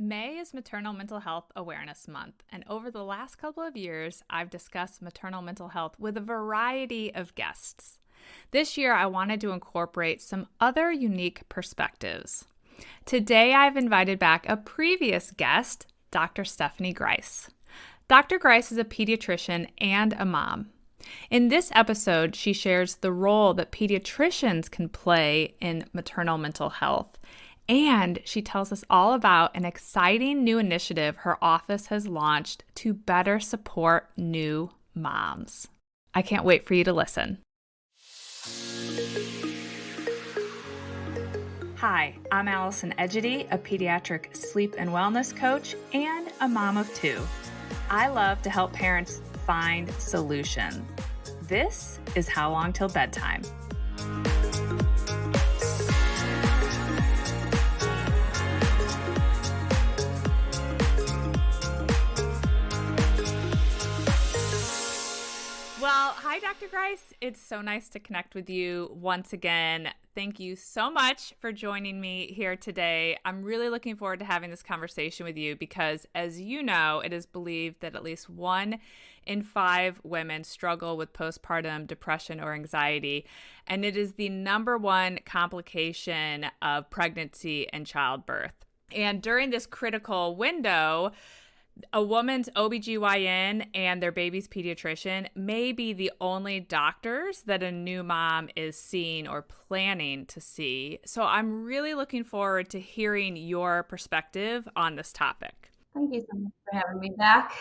May is Maternal Mental Health Awareness Month, and over the last couple of years, I've discussed maternal mental health with a variety of guests. This year, I wanted to incorporate some other unique perspectives. Today, I've invited back a previous guest, Dr. Stephanie Grice. Dr. Grice is a pediatrician and a mom. In this episode, she shares the role that pediatricians can play in maternal mental health. And she tells us all about an exciting new initiative her office has launched to better support new moms. I can't wait for you to listen. Hi, I'm Allison Egidi, a pediatric sleep and wellness coach and a mom of two. I love to help parents find solutions. This is How Long Till Bedtime. Well, hi, Dr. Grice. It's so nice to connect with you once again. Thank you so much for joining me here today. I'm really looking forward to having this conversation with you because, as you know, it is believed that at least 1 in 5 women struggle with postpartum depression or anxiety, and it is the number one complication of pregnancy and childbirth. And during this critical window, a woman's OBGYN and their baby's pediatrician may be the only doctors that a new mom is seeing or planning to see. So I'm really looking forward to hearing your perspective on this topic. Thank you so much for having me back.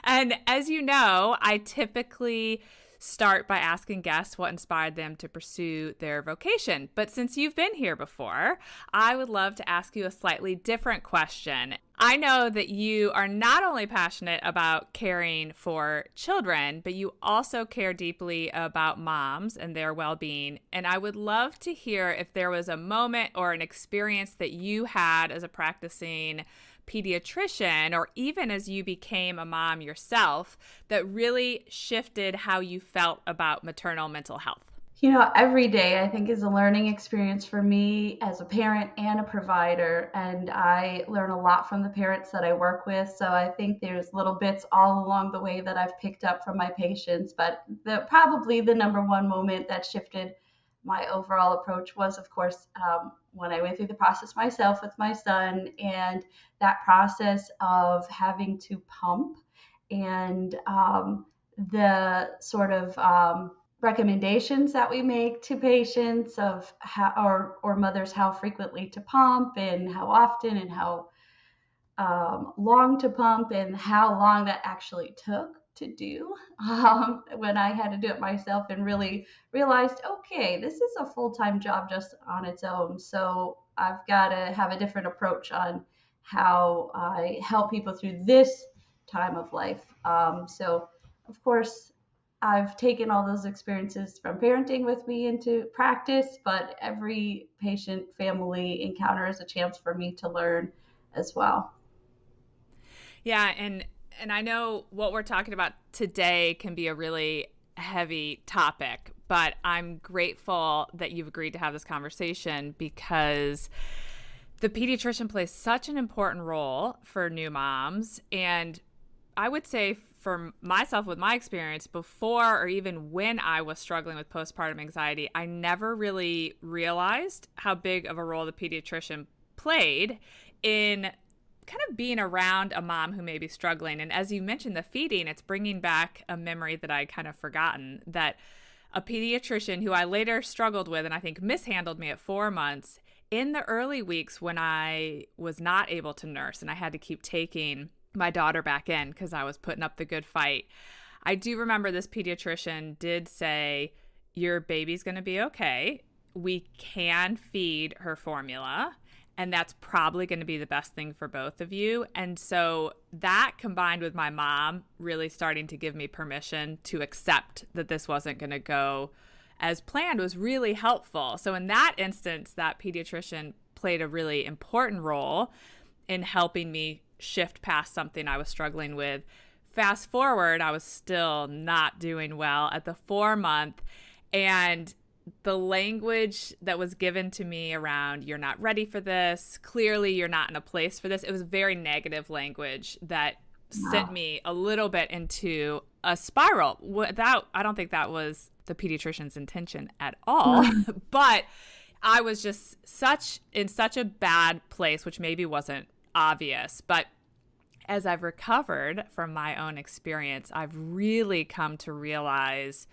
And as you know, I typically start by asking guests what inspired them to pursue their vocation. But since you've been here before, I would love to ask you a slightly different question. I know that you are not only passionate about caring for children, but you also care deeply about moms and their well-being. And I would love to hear if there was a moment or an experience that you had as a practicing pediatrician, or even as you became a mom yourself, that really shifted how you felt about maternal mental health. You know, every day I think is a learning experience for me as a parent and a provider, and I learn a lot from the parents that I work with. So I think there's little bits all along the way that I've picked up from my patients, but probably the number one moment that shifted my overall approach was, of course, when I went through the process myself with my son, and that process of having to pump and the sort of recommendations that we make to patients of how, or mothers, how frequently to pump and how often and how long to pump and how long that actually took to do when I had to do it myself, and really realized, okay, this is a full-time job just on its own. So I've got to have a different approach on how I help people through this time of life. So of course, I've taken all those experiences from parenting with me into practice, but every patient family encounter is a chance for me to learn as well. Yeah, and I know what we're talking about today can be a really heavy topic, but I'm grateful that you've agreed to have this conversation because the pediatrician plays such an important role for new moms. And I would say for myself, with my experience before or even when I was struggling with postpartum anxiety, I never really realized how big of a role the pediatrician played in kind of being around a mom who may be struggling. And as you mentioned, the feeding, it's bringing back a memory that I kind of forgotten, that a pediatrician who I later struggled with and I think mishandled me at 4 months, in the early weeks when I was not able to nurse and I had to keep taking my daughter back in because I was putting up the good fight, I do remember this pediatrician did say, your baby's going to be okay. We can feed her formula, and that's probably going to be the best thing for both of you. And so that, combined with my mom really starting to give me permission to accept that this wasn't going to go as planned, was really helpful. So in that instance, that pediatrician played a really important role in helping me shift past something I was struggling with. Fast forward, I was still not doing well at the 4 month, and the language that was given to me around you're not ready for this, clearly you're not in a place for this, it was very negative language that sent Wow. me a little bit into a spiral. Without, I don't think that was the pediatrician's intention at all, but I was just in such a bad place, which maybe wasn't obvious. But as I've recovered from my own experience, I've really come to realize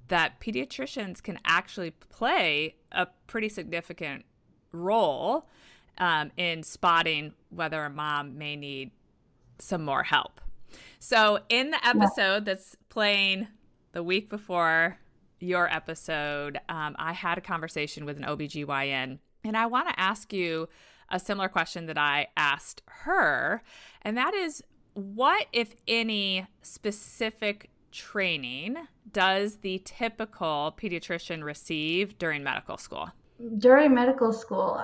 that pediatricians can actually play a pretty significant role in spotting whether a mom may need some more help. So in the Yeah. episode that's playing the week before your episode, I had a conversation with an OBGYN, and I want to ask you a similar question that I asked her, and that is, what, if any, specific training does the typical pediatrician receive during medical school? During medical school,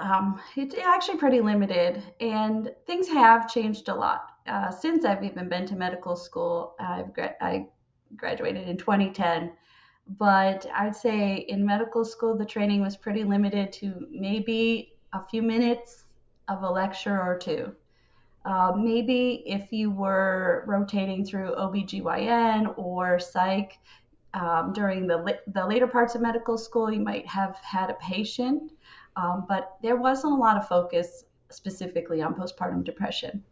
it's actually pretty limited, and things have changed a lot since I've even been to medical school. I graduated in 2010, but I'd say in medical school, the training was pretty limited to maybe a few minutes of a lecture or two. Maybe if you were rotating through OBGYN or psych, during the later parts of medical school, you might have had a patient, but there wasn't a lot of focus specifically on postpartum depression.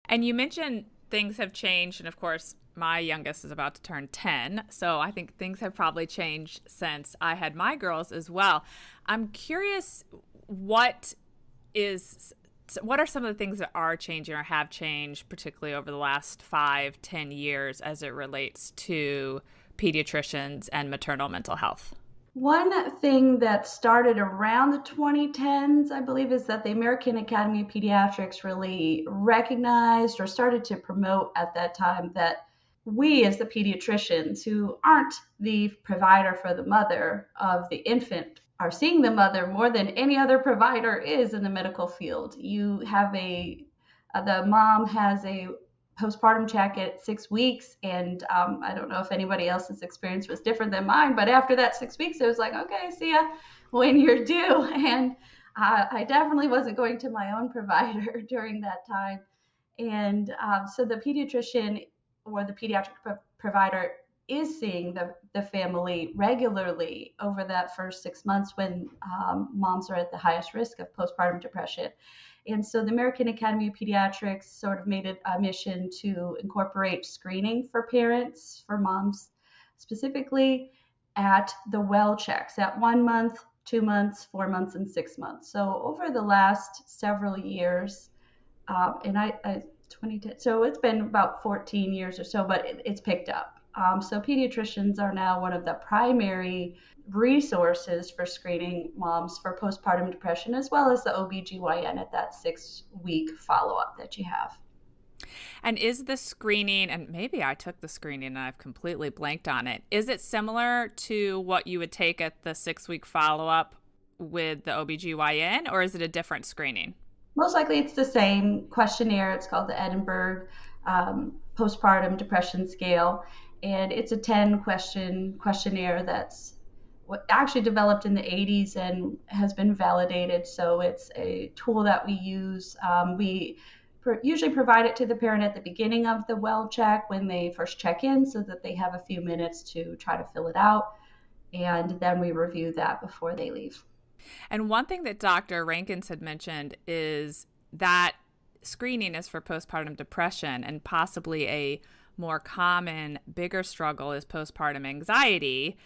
And you mentioned things have changed, and of course, my youngest is about to turn 10, so I think things have probably changed since I had my girls as well. I'm curious, what are some of the things that are changing or have changed, particularly over the last 5-10 years, as it relates to pediatricians and maternal mental health? One thing that started around the 2010s, I believe, is that the American Academy of Pediatrics really recognized or started to promote at that time that we, as the pediatricians who aren't the provider for the mother of the infant, are seeing the mother more than any other provider is in the medical field. The mom has a postpartum check at 6 weeks, and I don't know if anybody else's experience was different than mine, but after that 6 weeks, it was like, okay, see ya when you're due. And I definitely wasn't going to my own provider during that time. And so the pediatrician or the pediatric provider is seeing the family regularly over that first 6 months when moms are at the highest risk of postpartum depression. And so the American Academy of Pediatrics sort of made it a mission to incorporate screening for parents, for moms specifically, at the well checks at 1 month, 2 months, 4 months, and 6 months. So over the last several years, and I 2010, so it's been about 14 years or so, but it's picked up. So pediatricians are now one of the primary resources for screening moms for postpartum depression, as well as the OBGYN at that 6 week follow-up that you have. And is the screening, and maybe I took the screening and I've completely blanked on it, is it similar to what you would take at the 6 week follow-up with the OBGYN, or is it a different screening? Most likely it's the same questionnaire. It's called the Edinburgh Postpartum Depression Scale. And it's a 10-question questionnaire that's actually developed in the 80s and has been validated. So it's a tool that we use. We usually provide it to the parent at the beginning of the well check when they first check in, so that they have a few minutes to try to fill it out. And then we review that before they leave. And one thing that Dr. Rankins had mentioned is that screening is for postpartum depression, and possibly a more common, bigger struggle is postpartum anxiety.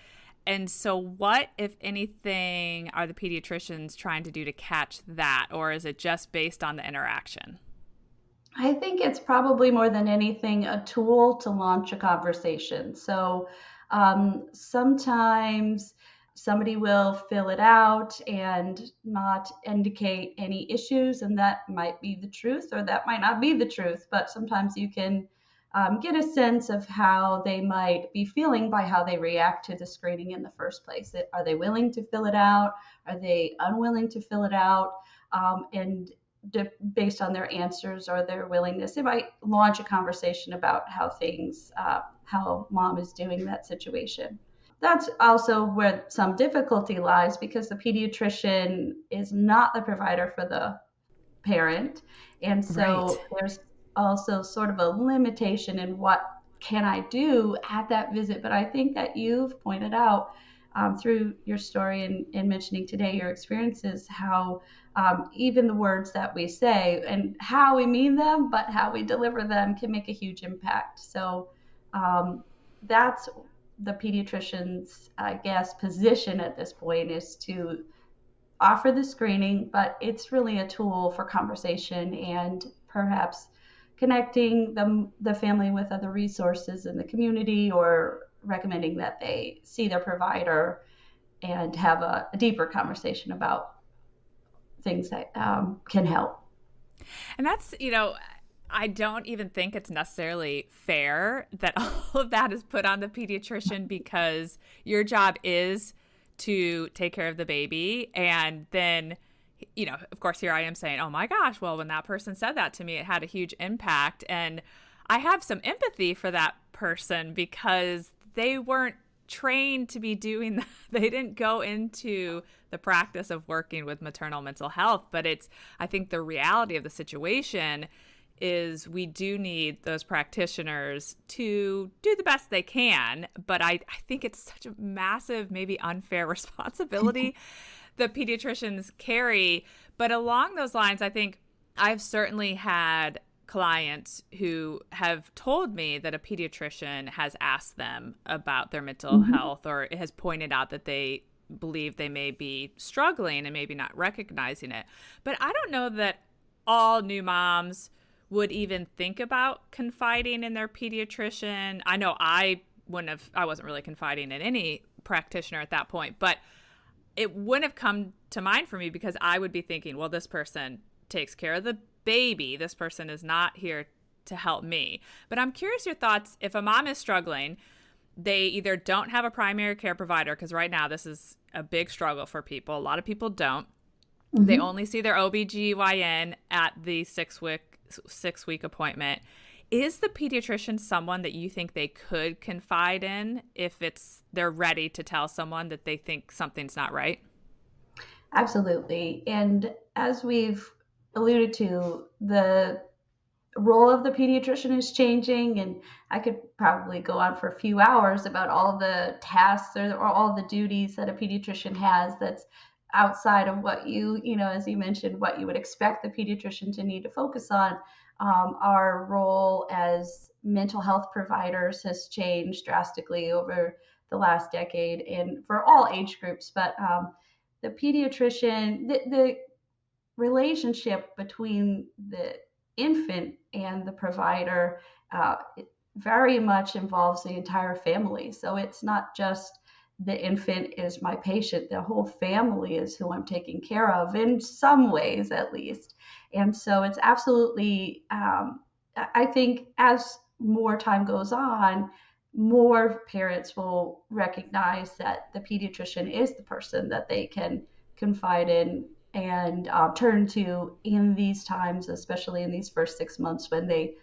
And so what, if anything, are the pediatricians trying to do to catch that, or is it just based on the interaction? I think it's probably more than anything a tool to launch a conversation. So sometimes somebody will fill it out and not indicate any issues, and that might be the truth or that might not be the truth. But sometimes you can get a sense of how they might be feeling by how they react to the screening in the first place. Are they willing to fill it out? Are they unwilling to fill it out? And based on their answers or their willingness, it might launch a conversation about how mom is doing that situation. that's also where some difficulty lies, because the pediatrician is not the provider for the parent. And Right. so there's also sort of a limitation in what can I do at that visit. But I think that you've pointed out through your story and mentioning today your experiences, how even the words that we say and how we mean them, but how we deliver them can make a huge impact. So that's the pediatrician's, I guess, position at this point, is to offer the screening, but it's really a tool for conversation and perhaps connecting the family with other resources in the community, or recommending that they see their provider and have a deeper conversation about things that can help. And that's, I don't even think it's necessarily fair that all of that is put on the pediatrician, because your job is to take care of the baby. And then, of course, here I am saying, oh my gosh, well, when that person said that to me, it had a huge impact. And I have some empathy for that person, because they weren't trained to be doing that. They didn't go into the practice of working with maternal mental health. But I think the reality of the situation is we do need those practitioners to do the best they can. But I think it's such a massive, maybe unfair responsibility the pediatricians carry. But along those lines, I think I've certainly had clients who have told me that a pediatrician has asked them about their mental health, or has pointed out that they believe they may be struggling and maybe not recognizing it. But I don't know that all new moms would even think about confiding in their pediatrician. I know I wasn't really confiding in any practitioner at that point, but it wouldn't have come to mind for me, because I would be thinking, well, this person takes care of the baby. This person is not here to help me. But I'm curious your thoughts. If a mom is struggling, they either don't have a primary care provider, because right now this is a big struggle for people. A lot of people don't. They only see their OBGYN at the six-week appointment. Is the pediatrician someone that you think they could confide in if they're ready to tell someone that they think something's not right? Absolutely. And as we've alluded to, the role of the pediatrician is changing, and I could probably go on for a few hours about all the tasks or all the duties that a pediatrician has that's outside of what as you mentioned, what you would expect the pediatrician to need to focus on. Our role as mental health providers has changed drastically over the last decade, and for all age groups. But the pediatrician, the relationship between the infant and the provider it very much involves the entire family. So it's not just the infant is my patient, the whole family is who I'm taking care of, in some ways at least. And so it's absolutely, I think as more time goes on, more parents will recognize that the pediatrician is the person that they can confide in and turn to in these times, especially in these first 6 months when they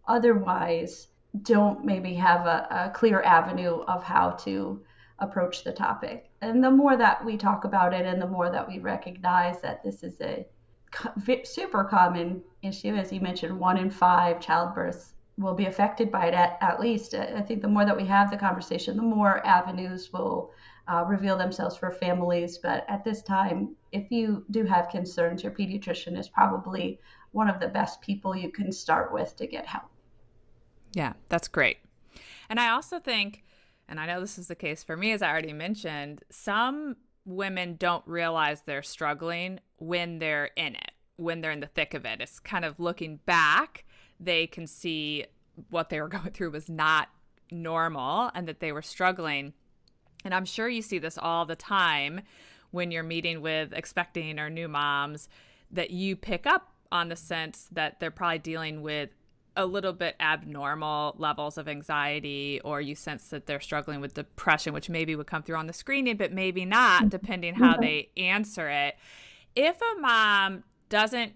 otherwise don't maybe have a clear avenue of how to approach the topic. And the more that we talk about it, and the more that we recognize that this is a super common issue, as you mentioned, 1 in 5 childbirths will be affected by it at least. I think the more that we have the conversation, the more avenues will reveal themselves for families. But at this time, if you do have concerns, your pediatrician is probably one of the best people you can start with to get help. Yeah, that's great. And I also think, and I know this is the case for me, as I already mentioned, some women don't realize they're struggling when they're in it, when they're in the thick of it. It's kind of looking back, they can see what they were going through was not normal and that they were struggling. And I'm sure you see this all the time when you're meeting with expecting or new moms, that you pick up on the sense that they're probably dealing with a little bit abnormal levels of anxiety, or you sense that they're struggling with depression, which maybe would come through on the screening, but maybe not, depending how they answer it. If a mom doesn't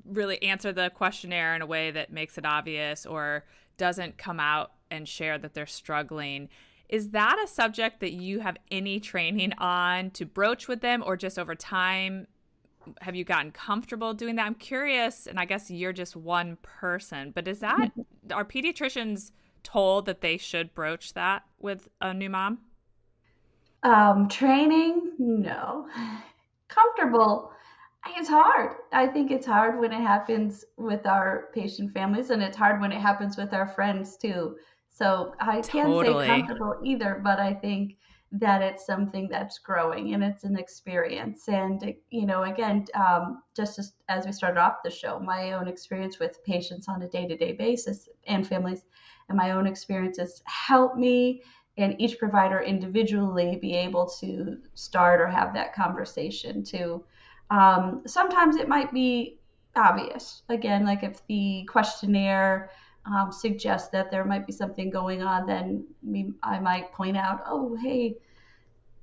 really answer the questionnaire in a way that makes it obvious, or doesn't come out and share that they're struggling, Is that a subject that you have any training on to broach with them, or just over time have you gotten comfortable doing that? I'm curious, and I guess you're just one person, but are pediatricians told that they should broach that with a new mom? Training, no. Comfortable, it's hard. I think it's hard when it happens with our patient families, and it's hard when it happens with our friends too. So I can't say Totally. comfortable either, but I think that it's something that's growing and it's an experience. And, again, just as we started off the show, my own experience with patients on a day to day basis and families, and my own experiences help me and each provider individually be able to start or have that conversation too. Sometimes it might be obvious. Again, like if the questionnaire suggests that there might be something going on, then I might point out, oh, hey,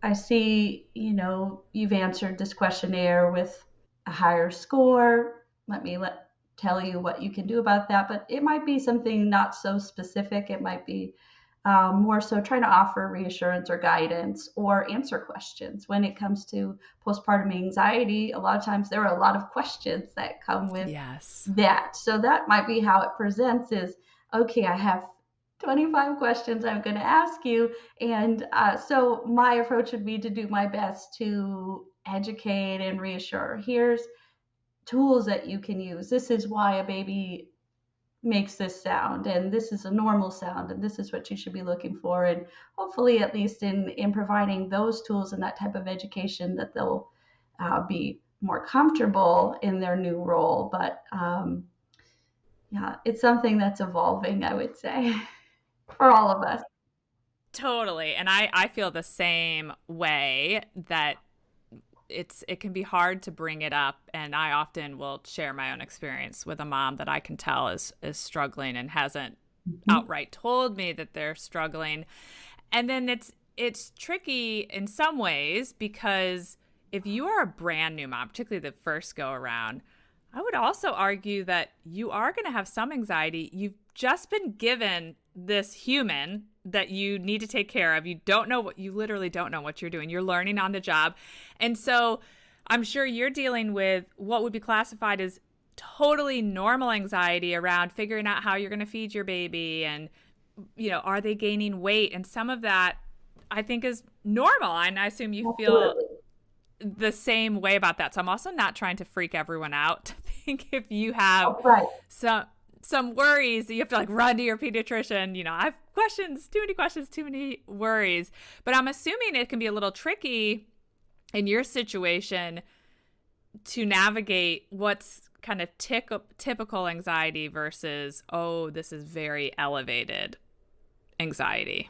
I see, you've answered this questionnaire with a higher score. Let me tell you what you can do about that. But it might be something not so specific. It might be more so trying to offer reassurance or guidance or answer questions. When it comes to postpartum anxiety, a lot of times there are a lot of questions that come with Yes. that. So that might be how it presents is, okay, I have 25 questions I'm going to ask you. And so my approach would be to do my best to educate and reassure. Here's tools that you can use. This is why a baby makes this sound, and this is a normal sound, and this is what you should be looking for. And hopefully, at least in providing those tools and that type of education, that they'll be more comfortable in their new role. But yeah, it's something that's evolving, I would say, for all of us. Totally. And I feel the same way, that it can be hard to bring it up, and I often will share my own experience with a mom that I can tell is struggling and hasn't Mhm. outright told me that they're struggling. And then it's tricky in some ways, because if you are a brand new mom, particularly the first go around, I would also argue that you are going to have some anxiety. You've just been given this human that you need to take care of. You literally don't know what you're doing. You're learning on the job. And so I'm sure you're dealing with what would be classified as totally normal anxiety around figuring out how you're going to feed your baby, and, are they gaining weight? And some of that I think is normal. And I assume you feel Absolutely. the same way about that. So I'm also not trying to freak everyone out. I think if you have Oh, right. some worries, you have to like run to your pediatrician. I have questions, too many worries. But I'm assuming it can be a little tricky in your situation to navigate what's kind of typical anxiety versus, oh, this is very elevated anxiety.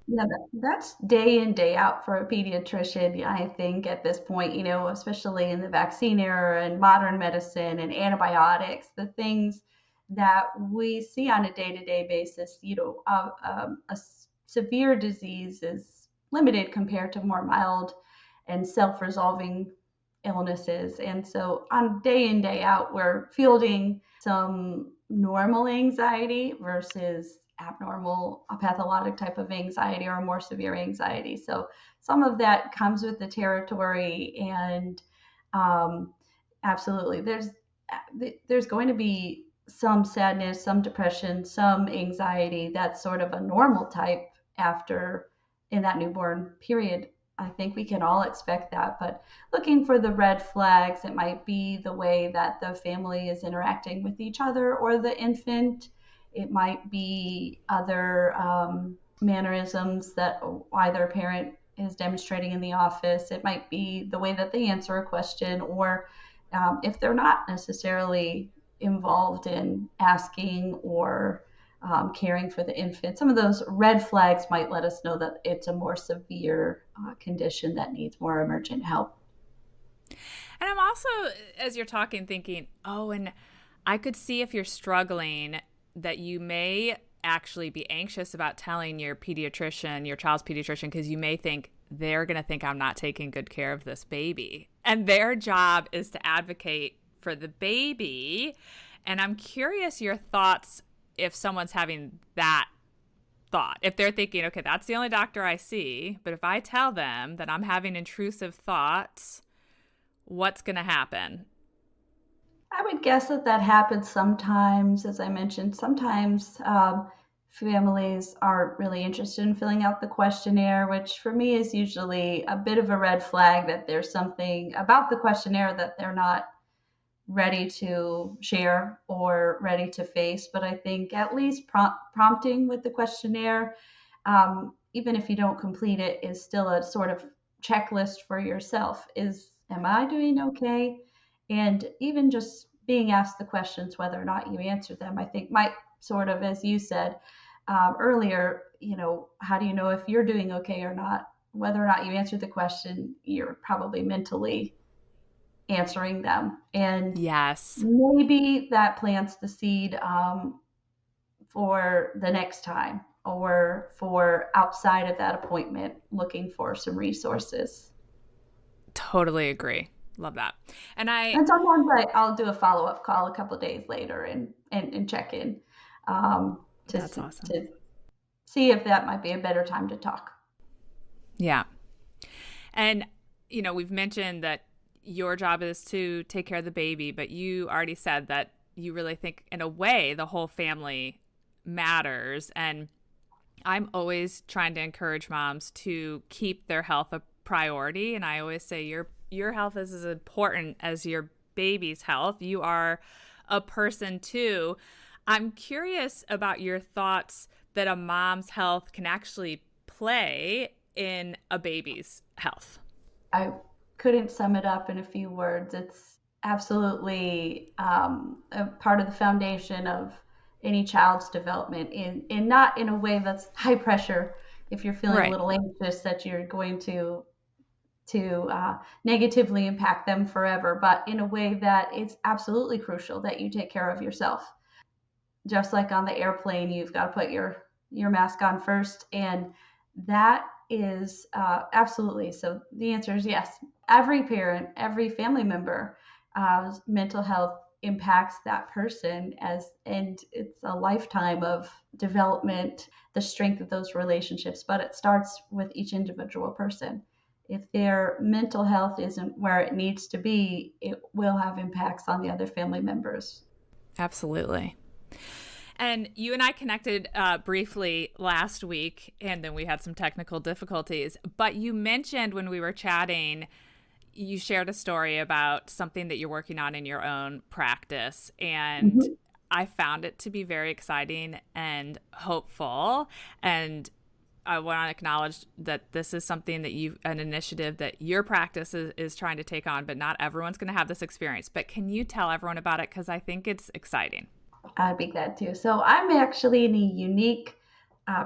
Yeah, that's day in, day out for a pediatrician. Yeah, I think at this point, especially in the vaccine era and modern medicine and antibiotics, the things that we see on a day to day basis, severe disease is limited compared to more mild and self resolving illnesses. And so on day in, day out, we're fielding some normal anxiety versus abnormal, a pathologic type of anxiety or a more severe anxiety. So some of that comes with the territory, and um, absolutely, there's going to be some sadness, some depression, some anxiety. That's sort of a normal type after in that newborn period. I think we can all expect that, but looking for the red flags, it might be the way that the family is interacting with each other or the infant. It might be other mannerisms that either parent is demonstrating in the office. It might be the way that they answer a question, or if they're not necessarily involved in asking or caring for the infant. Some of those red flags might let us know that it's a more severe condition that needs more emergent help. And I'm also, as you're talking, thinking, oh, and I could see if you're struggling that you may actually be anxious about telling your pediatrician, your child's pediatrician, because you may think they're going to think I'm not taking good care of this baby. And their job is to advocate for the baby. And I'm curious your thoughts if someone's having that thought. If they're thinking, okay, that's the only doctor I see, but if I tell them that I'm having intrusive thoughts, what's going to happen? I would guess that that happens sometimes. As I mentioned, sometimes families aren't really interested in filling out the questionnaire, which for me is usually a bit of a red flag that there's something about the questionnaire that they're not ready to share or ready to face. But I think at least prompting with the questionnaire, even if you don't complete it, is still a sort of checklist for yourself. Am I doing okay? And even just being asked the questions, whether or not you answer them, I think might sort of, as you said earlier, how do you know if you're doing okay or not? Whether or not you answer the question, you're probably mentally answering them. And Yes. maybe that plants the seed for the next time or for outside of that appointment looking for some resources. Totally agree. Love that. And sometimes I'll do a follow-up call a couple of days later and check in That's awesome. to see if that might be a better time to talk. Yeah. And, we've mentioned that your job is to take care of the baby, but you already said that you really think, in a way, the whole family matters. And I'm always trying to encourage moms to keep their health a priority. And I always say your health is as important as your baby's health. You are a person too. I'm curious about your thoughts that a mom's health can actually play in a baby's health. I couldn't sum it up in a few words. It's absolutely a part of the foundation of any child's development, in not in a way that's high pressure. If you're feeling a Right. little anxious, that you're going to negatively impact them forever, but in a way that it's absolutely crucial that you take care of yourself. Just like on the airplane, you've got to put your mask on first, and that is absolutely. So the answer is yes. Every parent, every family member, mental health impacts that person, and it's a lifetime of development, the strength of those relationships. But it starts with each individual person. If their mental health isn't where it needs to be, it will have impacts on the other family members. Absolutely. And you and I connected briefly last week, and then we had some technical difficulties. But you mentioned when we were chatting, you shared a story about something that you're working on in your own practice. And Mhm. I found it to be very exciting and hopeful. And I want to acknowledge that this is something that an initiative that your practice is trying to take on, but not everyone's going to have this experience. But can you tell everyone about it? Because I think it's exciting. I'd be glad to. So I'm actually in a unique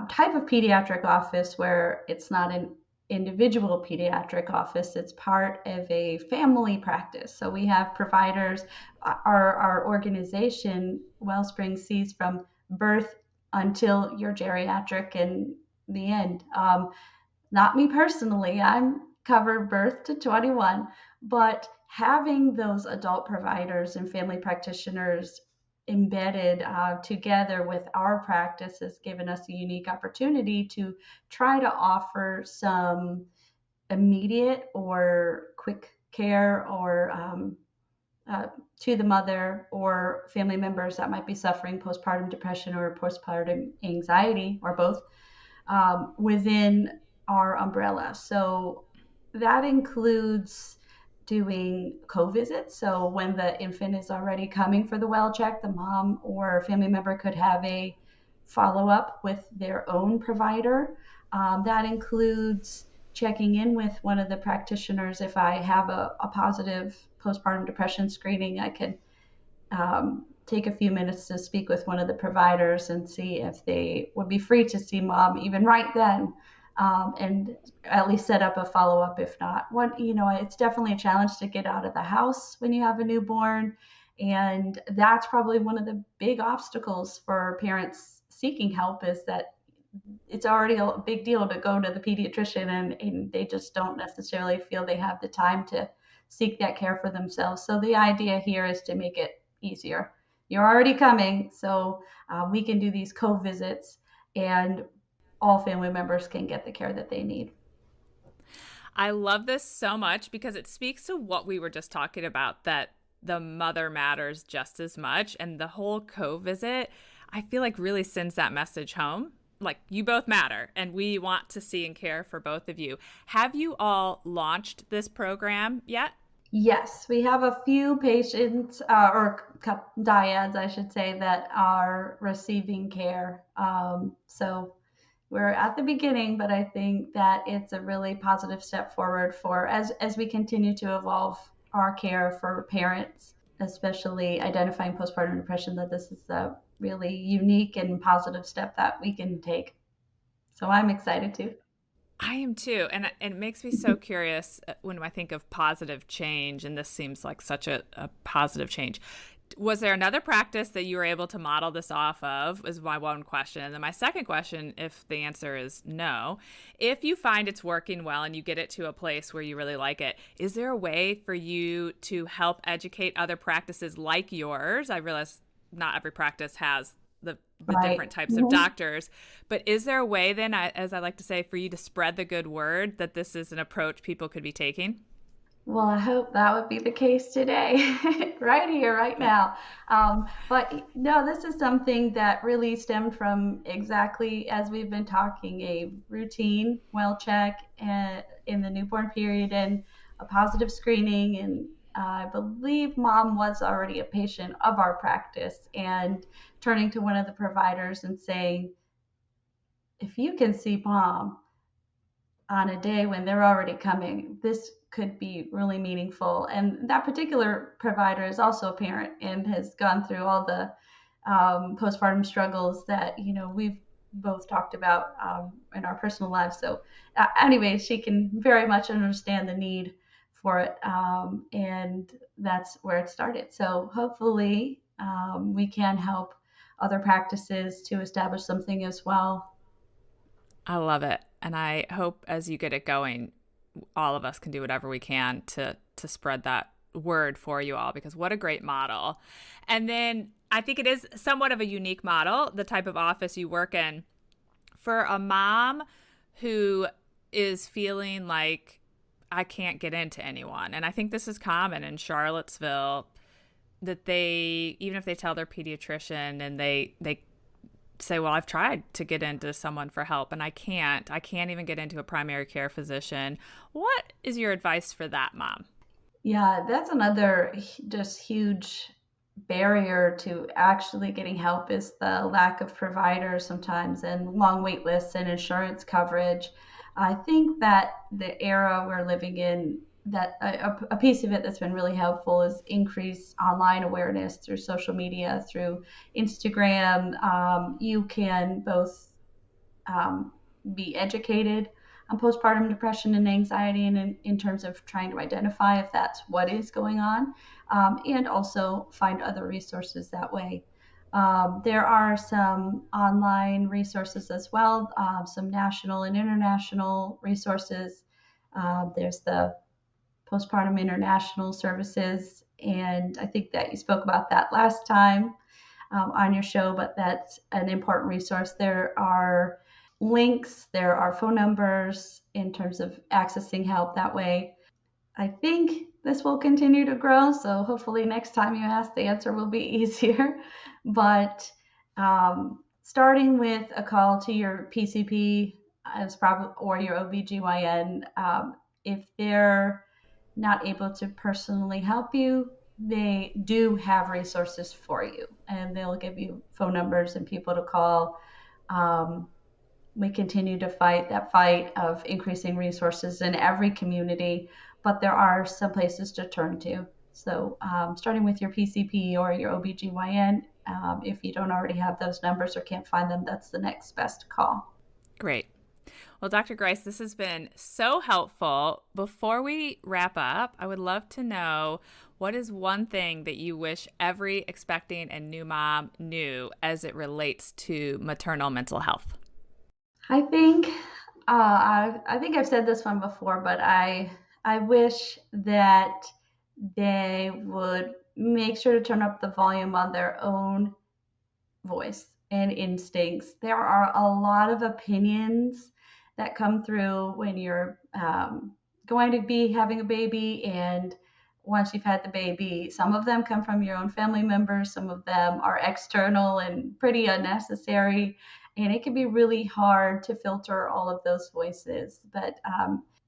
type of pediatric office where it's not an individual pediatric office. It's part of a family practice. So we have providers. Our organization, Wellspring, sees from birth until you're geriatric and the end. Not me personally. I'm covered birth to 21, but having those adult providers and family practitioners embedded together with our practice has given us a unique opportunity to try to offer some immediate or quick care or to the mother or family members that might be suffering postpartum depression or postpartum anxiety or both within our umbrella. So that includes doing co-visits. So when the infant is already coming for the well check, the mom or family member could have a follow-up with their own provider. That includes checking in with one of the practitioners. If I have a positive postpartum depression screening, I can take a few minutes to speak with one of the providers and see if they would be free to see mom even right then, and at least set up a follow-up if not. It's definitely a challenge to get out of the house when you have a newborn, and that's probably one of the big obstacles for parents seeking help, is that it's already a big deal to go to the pediatrician, and they just don't necessarily feel they have the time to seek that care for themselves. So the idea here is to make it easier. You're already coming, so we can do these co-visits, and all family members can get the care that they need. I love this so much because it speaks to what we were just talking about, that the mother matters just as much. And the whole co-visit, I feel like really sends that message home. Like, you both matter and we want to see and care for both of you. Have you all launched this program yet? Yes, we have a few patients, or dyads, I should say, that are receiving care. So we're at the beginning, but I think that it's a really positive step forward for as we continue to evolve our care for parents, especially identifying postpartum depression, that this is a really unique and positive step that we can take. So I'm excited too. I am too. And it makes me so curious when I think of positive change, and this seems like such a positive change. Was there another practice that you were able to model this off of? Is my one question. And then my second question, if the answer is no, if you find it's working well and you get it to a place where you really like it, is there a way for you to help educate other practices like yours? I realize not every practice has the Right. different types of Mhm. doctors, but is there a way then, as I like to say, for you to spread the good word that this is an approach people could be taking? Well, I hope that would be the case today, right here, right now. But no, this is something that really stemmed from exactly as we've been talking, a routine well check in the newborn period and a positive screening. And I believe mom was already a patient of our practice, and turning to one of the providers and saying, if you can see mom on a day when they're already coming, this could be really meaningful. And that particular provider is also a parent and has gone through all the postpartum struggles that we've both talked about in our personal lives. So, anyway, she can very much understand the need for it, and that's where it started. So, hopefully, we can help other practices to establish something as well. I love it. And I hope as you get it going, all of us can do whatever we can to spread that word for you all, because what a great model. And then I think it is somewhat of a unique model, the type of office you work in. For a mom who is feeling like, I can't get into anyone. And I think this is common in Charlottesville, that they, even if they tell their pediatrician and they say, well, I've tried to get into someone for help and I can't even get into a primary care physician. What is your advice for that mom? Yeah, that's another just huge barrier to actually getting help is the lack of providers sometimes and long wait lists and insurance coverage. I think that the era we're living in, that a piece of it that's been really helpful is increase online awareness through social media, through Instagram. You can both um, be educated on postpartum depression and anxiety, and in terms of trying to identify if that's what is going on, and also find other resources that way. There are some online resources as well, some national and international resources. There's the Postpartum International Services, and I think that you spoke about that last time on your show, but that's an important resource. There are links, there are phone numbers in terms of accessing help that way. I think this will continue to grow, so hopefully next time you ask, the answer will be easier. But starting with a call to your PCP as probably or your OBGYN, if they're not able to personally help you, they do have resources for you, and they'll give you phone numbers and people to call. Um, we continue to fight that fight of increasing resources in every community, but there are some places to turn to. So, starting with your PCP or your OBGYN, if you don't already have those numbers or can't find them, that's the next best call. Great. Well, Dr. Grice, this has been so helpful. Before we wrap up, I would love to know, what is one thing that you wish every expecting and new mom knew as it relates to maternal mental health? I think I think I've said this one before, but I wish that they would make sure to turn up the volume on their own voice and instincts. There are a lot of opinions that come through when you're going to be having a baby, and once you've had the baby, some of them come from your own family members, some of them are external and pretty unnecessary, and it can be really hard to filter all of those voices. But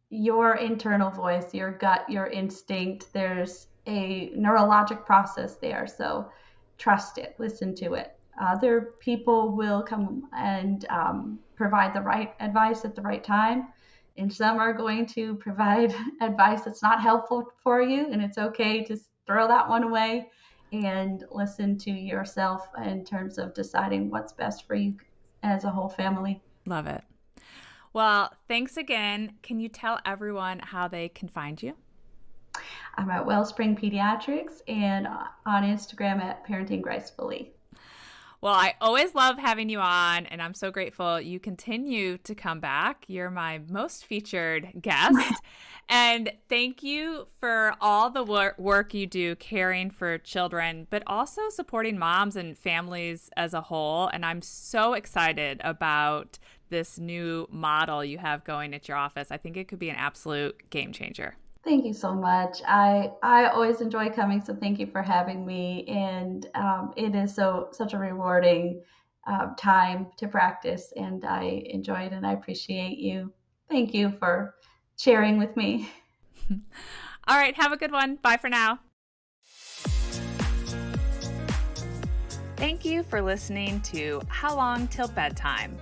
your internal voice, your gut, your instinct, there's a neurologic process there. So trust it, listen to it. Other people will come and provide the right advice at the right time. And some are going to provide advice that's not helpful for you. And it's okay to throw that one away and listen to yourself in terms of deciding what's best for you as a whole family. Love it. Well, thanks again. Can you tell everyone how they can find you? I'm at Wellspring Pediatrics and on Instagram at Parenting Gracefully. Well, I always love having you on, and I'm so grateful you continue to come back. You're my most featured guest. And thank you for all the work you do caring for children, but also supporting moms and families as a whole. And I'm so excited about this new model you have going at your office. I think it could be an absolute game changer. Thank you so much. I always enjoy coming, so thank you for having me. And it is such a rewarding time to practice, and I enjoy it, and I appreciate you. Thank you for sharing with me. All right, have a good one. Bye for now. Thank you for listening to How Long Till Bedtime.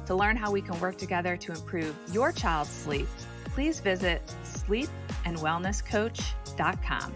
To learn how we can work together to improve your child's sleep, please visit sleepandwellnesscoach.com.